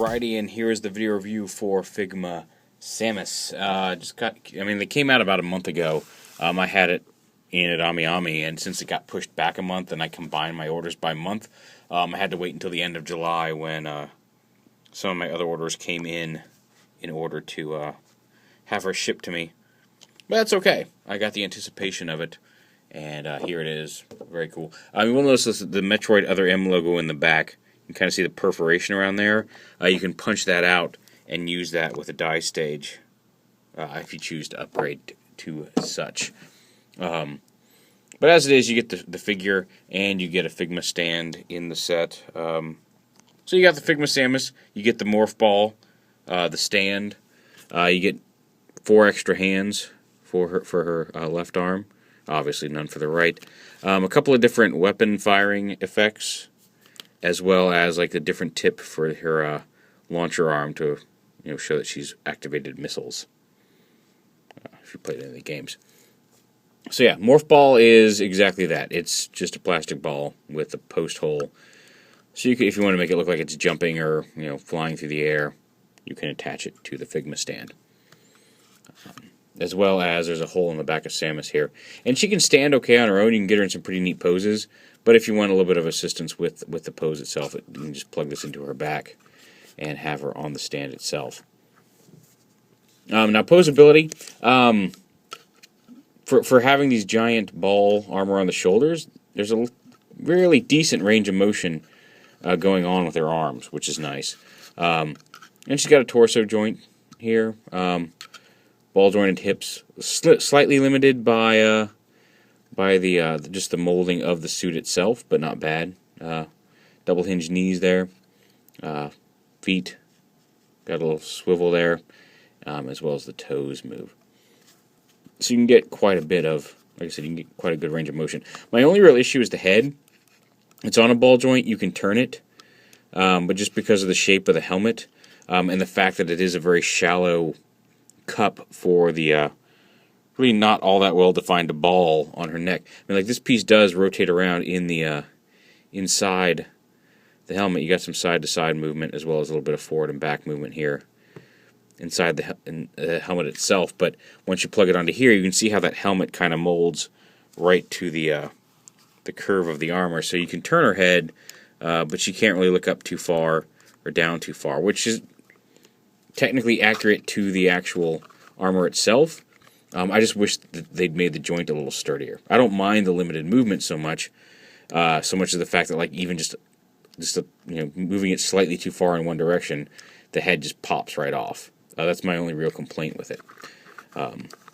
Alrighty, and here is the video review for Figma SAMUS. They came out about a month ago. I had it in at Ami, and since it got pushed back a month and I combined my orders by month, I had to wait until the end of July when some of my other orders came in order to have her shipped to me. But that's okay. I got the anticipation of it, and here it is. Very cool. You will notice the Metroid Other M logo in the back. You can kind of see the perforation around there. You can punch that out and use that with a die stage if you choose to upgrade to such. But as it is, you get the figure and you get a Figma stand in the set. So you got the Figma SAMUS, you get the morph ball, the stand, you get 4 extra hands for her left arm. Obviously none for the right. A couple of different weapon firing effects, as well as like the different tip for her launcher arm to show that she's activated missiles. If you played any of the games. So yeah, morph ball is exactly that. It's just a plastic ball with a post hole. So you can, if you want to make it look like it's jumping or flying through the air, you can attach it to the Figma stand. As well as there's a hole in the back of SAMUS here. And she can stand okay on her own. You can get her in some pretty neat poses. But if you want a little bit of assistance with the pose itself, you can just plug this into her back and have her on the stand itself. Now posability, for having these giant ball armor on the shoulders, there's a really decent range of motion going on with her arms, which is nice. And she's got a torso joint here. Ball jointed hips, slightly limited by the just the molding of the suit itself, but not bad. Double hinged knees there. Feet, got a little swivel there, as well as the toes move. So you can get quite a bit of, like I said, you can get quite a good range of motion. My only real issue is the head. It's on a ball joint, you can turn it, but just because of the shape of the helmet, and the fact that it is a very shallow cup for the really not all that well defined ball on her neck. I mean, like, this piece does rotate around in the inside the helmet. You got some side to side movement as well as a little bit of forward and back movement here inside the helmet itself. But once you plug it onto here, you can see how that helmet kind of molds right to the curve of the armor. So you can turn her head, but she can't really look up too far or down too far, which is technically accurate to the actual armor itself. I just wish that they'd made the joint a little sturdier. I don't mind the limited movement so much as the fact that, like, even just moving it slightly too far in one direction, the head just pops right off. That's my only real complaint with it.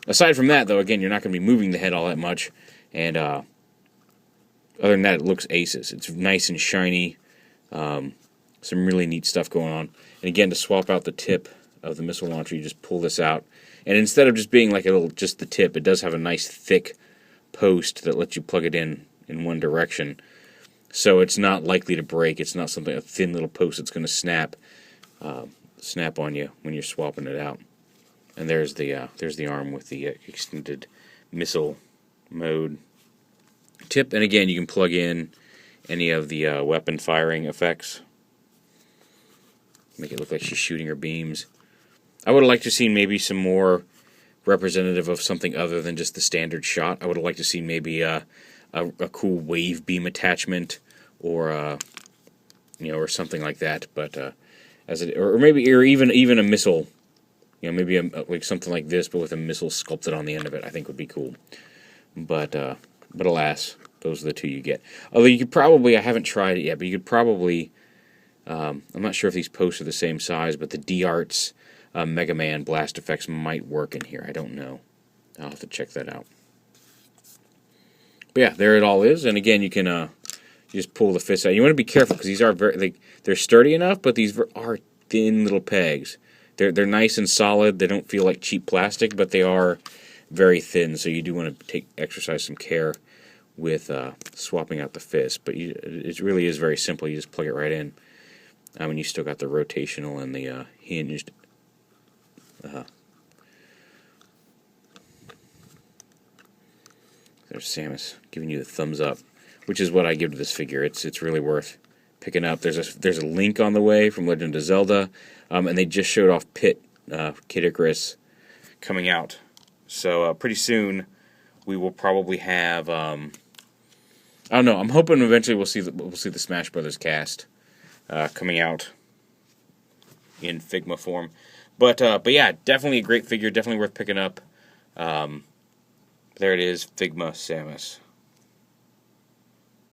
Aside from that, though, again, you're not going to be moving the head all that much, and other than that, it looks aces. It's nice and shiny. Some really neat stuff going on. And again, to swap out the tip of the missile launcher, you just pull this out. And instead of just being like just the tip, it does have a nice thick post that lets you plug it in one direction. So it's not likely to break. It's not a thin little post that's going to snap on you when you're swapping it out. And there's the arm with the extended missile mode tip. And again, you can plug in any of the weapon firing effects. Make it look like she's shooting her beams. I would have liked to see maybe some more representative of something other than just the standard shot. I would have liked to see maybe a cool wave beam attachment, or or something like that. But or even a missile, maybe like something like this, but with a missile sculpted on the end of it. I think would be cool. But alas, those are the two you get. Although you could probably, I haven't tried it yet, but you could probably. I'm not sure if these posts are the same size, but the D-Arts Mega Man blast effects might work in here. I don't know. I'll have to check that out. But yeah, there it all is. And again, you can you just pull the fists out. You want to be careful because these are they're sturdy enough, but these are thin little pegs. They're nice and solid. They don't feel like cheap plastic, but they are very thin. So you do want to exercise some care with swapping out the fist. But it really is very simple. You just plug it right in. And you still got the rotational and the hinged. There's SAMUS giving you the thumbs up, which is what I give to this figure. It's really worth picking up. There's a link on the way from Legend of Zelda, and they just showed off Kid Icarus coming out. So pretty soon we will probably have. I don't know. I'm hoping eventually we'll see the Smash Brothers cast coming out in Figma form. But yeah, definitely a great figure. Definitely worth picking up. There it is, Figma SAMUS.